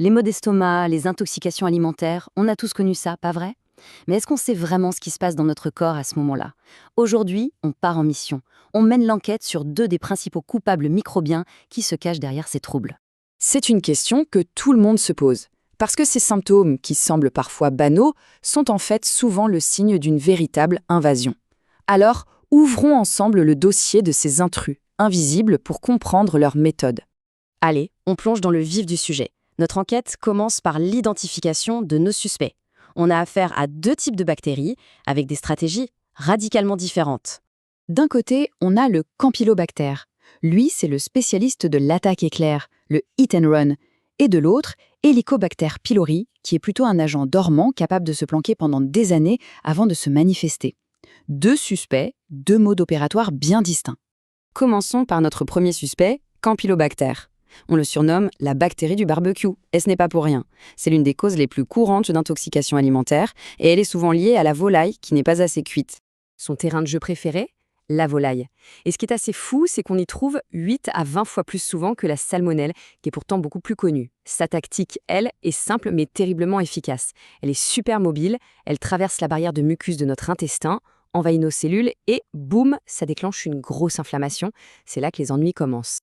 Les maux d'estomac, les intoxications alimentaires, on a tous connu ça, pas vrai? Mais est-ce qu'on sait vraiment ce qui se passe dans notre corps à ce moment-là? Aujourd'hui, on part en mission. On mène l'enquête sur deux des principaux coupables microbiens qui se cachent derrière ces troubles. C'est une question que tout le monde se pose, parce que ces symptômes, qui semblent parfois banaux, sont en fait souvent le signe d'une véritable invasion. Alors, ouvrons ensemble le dossier de ces intrus, invisibles pour comprendre leur méthode. Allez, on plonge dans le vif du sujet. Notre enquête commence par l'identification de nos suspects. On a affaire à deux types de bactéries, avec des stratégies radicalement différentes. D'un côté, on a le Campylobacter. Lui, c'est le spécialiste de l'attaque éclair, le hit and run. Et de l'autre, Helicobacter pylori, qui est plutôt un agent dormant capable de se planquer pendant des années avant de se manifester. Deux suspects, deux modes opératoires bien distincts. Commençons par notre premier suspect, Campylobacter. On le surnomme la bactérie du barbecue, et ce n'est pas pour rien. C'est l'une des causes les plus courantes d'intoxication alimentaire, et elle est souvent liée à la volaille qui n'est pas assez cuite. Son terrain de jeu préféré? La volaille. Et ce qui est assez fou, c'est qu'on y trouve 8 à 20 fois plus souvent que la salmonelle, qui est pourtant beaucoup plus connue. Sa tactique, elle, est simple mais terriblement efficace. Elle est super mobile, elle traverse la barrière de mucus de notre intestin, envahit nos cellules et, boum, ça déclenche une grosse inflammation. C'est là que les ennuis commencent.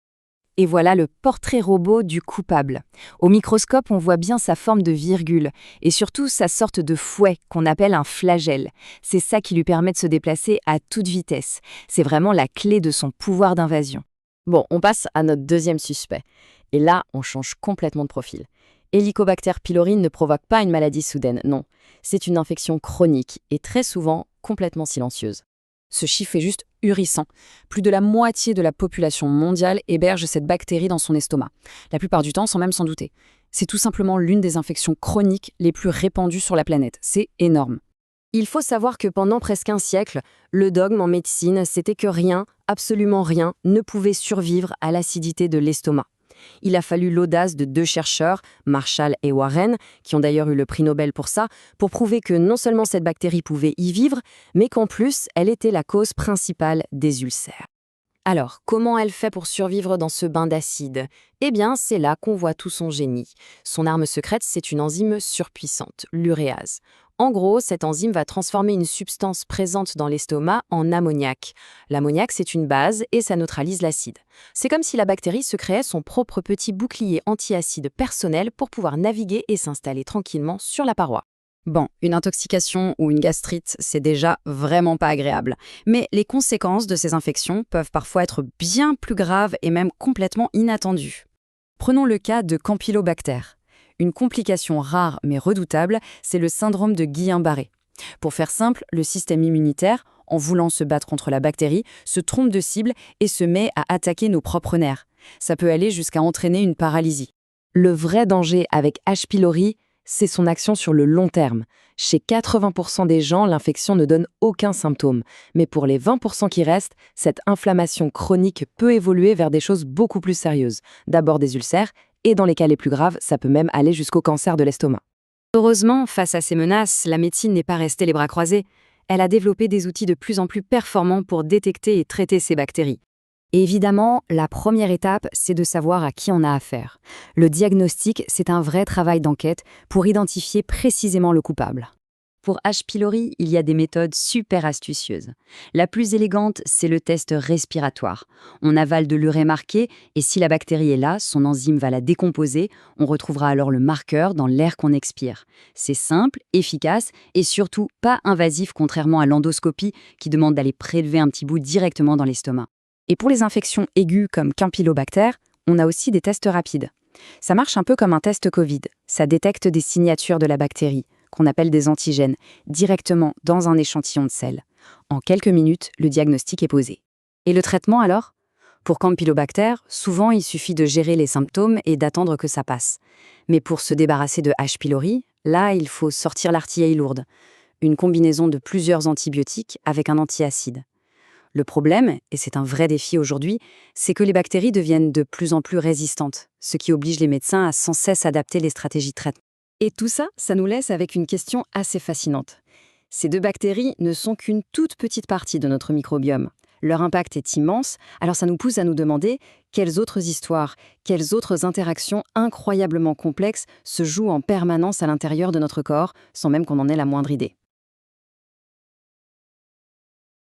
Et voilà le portrait robot du coupable. Au microscope, on voit bien sa forme de virgule, et surtout sa sorte de fouet qu'on appelle un flagelle. C'est ça qui lui permet de se déplacer à toute vitesse. C'est vraiment la clé de son pouvoir d'invasion. Bon, on passe à notre deuxième suspect. Et là, on change complètement de profil. Helicobacter pylori ne provoque pas une maladie soudaine, non. C'est une infection chronique et très souvent complètement silencieuse. Ce chiffre est juste ahurissant. Plus de la moitié de la population mondiale héberge cette bactérie dans son estomac. La plupart du temps, sans même s'en douter. C'est tout simplement l'une des infections chroniques les plus répandues sur la planète. C'est énorme. Il faut savoir que pendant presque un siècle, le dogme en médecine, c'était que rien, absolument rien, ne pouvait survivre à l'acidité de l'estomac. Il a fallu l'audace de deux chercheurs, Marshall et Warren, qui ont d'ailleurs eu le prix Nobel pour ça, pour prouver que non seulement cette bactérie pouvait y vivre, mais qu'en plus, elle était la cause principale des ulcères. Alors, comment elle fait pour survivre dans ce bain d'acide? Eh bien, c'est là qu'on voit tout son génie. Son arme secrète, c'est une enzyme surpuissante, l'uréase. En gros, cette enzyme va transformer une substance présente dans l'estomac en ammoniac. L'ammoniac, c'est une base et ça neutralise l'acide. C'est comme si la bactérie se créait son propre petit bouclier antiacide personnel pour pouvoir naviguer et s'installer tranquillement sur la paroi. Bon, une intoxication ou une gastrite, c'est déjà vraiment pas agréable. Mais les conséquences de ces infections peuvent parfois être bien plus graves et même complètement inattendues. Prenons le cas de Campylobacter. Une complication rare mais redoutable, c'est le syndrome de Guillain-Barré. Pour faire simple, le système immunitaire, en voulant se battre contre la bactérie, se trompe de cible et se met à attaquer nos propres nerfs. Ça peut aller jusqu'à entraîner une paralysie. Le vrai danger avec H. pylori, c'est son action sur le long terme. Chez 80% des gens, l'infection ne donne aucun symptôme. Mais pour les 20% qui restent, cette inflammation chronique peut évoluer vers des choses beaucoup plus sérieuses. D'abord des ulcères, et dans les cas les plus graves, ça peut même aller jusqu'au cancer de l'estomac. Heureusement, face à ces menaces, la médecine n'est pas restée les bras croisés. Elle a développé des outils de plus en plus performants pour détecter et traiter ces bactéries. Et évidemment, la première étape, c'est de savoir à qui on a affaire. Le diagnostic, c'est un vrai travail d'enquête pour identifier précisément le coupable. Pour H. pylori, il y a des méthodes super astucieuses. La plus élégante, c'est le test respiratoire. On avale de l'urée marquée et si la bactérie est là, son enzyme va la décomposer. On retrouvera alors le marqueur dans l'air qu'on expire. C'est simple, efficace et surtout pas invasif contrairement à l'endoscopie qui demande d'aller prélever un petit bout directement dans l'estomac. Et pour les infections aiguës comme Campylobacter, on a aussi des tests rapides. Ça marche un peu comme un test Covid. Ça détecte des signatures de la bactérie, qu'on appelle des antigènes, directement dans un échantillon de sel. En quelques minutes, le diagnostic est posé. Et le traitement alors? Pour Campylobacter, souvent il suffit de gérer les symptômes et d'attendre que ça passe. Mais pour se débarrasser de H. pylori, là il faut sortir l'artillerie lourde. Une combinaison de plusieurs antibiotiques avec un antiacide. Le problème, et c'est un vrai défi aujourd'hui, c'est que les bactéries deviennent de plus en plus résistantes, ce qui oblige les médecins à sans cesse adapter les stratégies de traitement. Et tout ça, ça nous laisse avec une question assez fascinante. Ces deux bactéries ne sont qu'une toute petite partie de notre microbiome. Leur impact est immense, alors ça nous pousse à nous demander quelles autres histoires, quelles autres interactions incroyablement complexes se jouent en permanence à l'intérieur de notre corps, sans même qu'on en ait la moindre idée.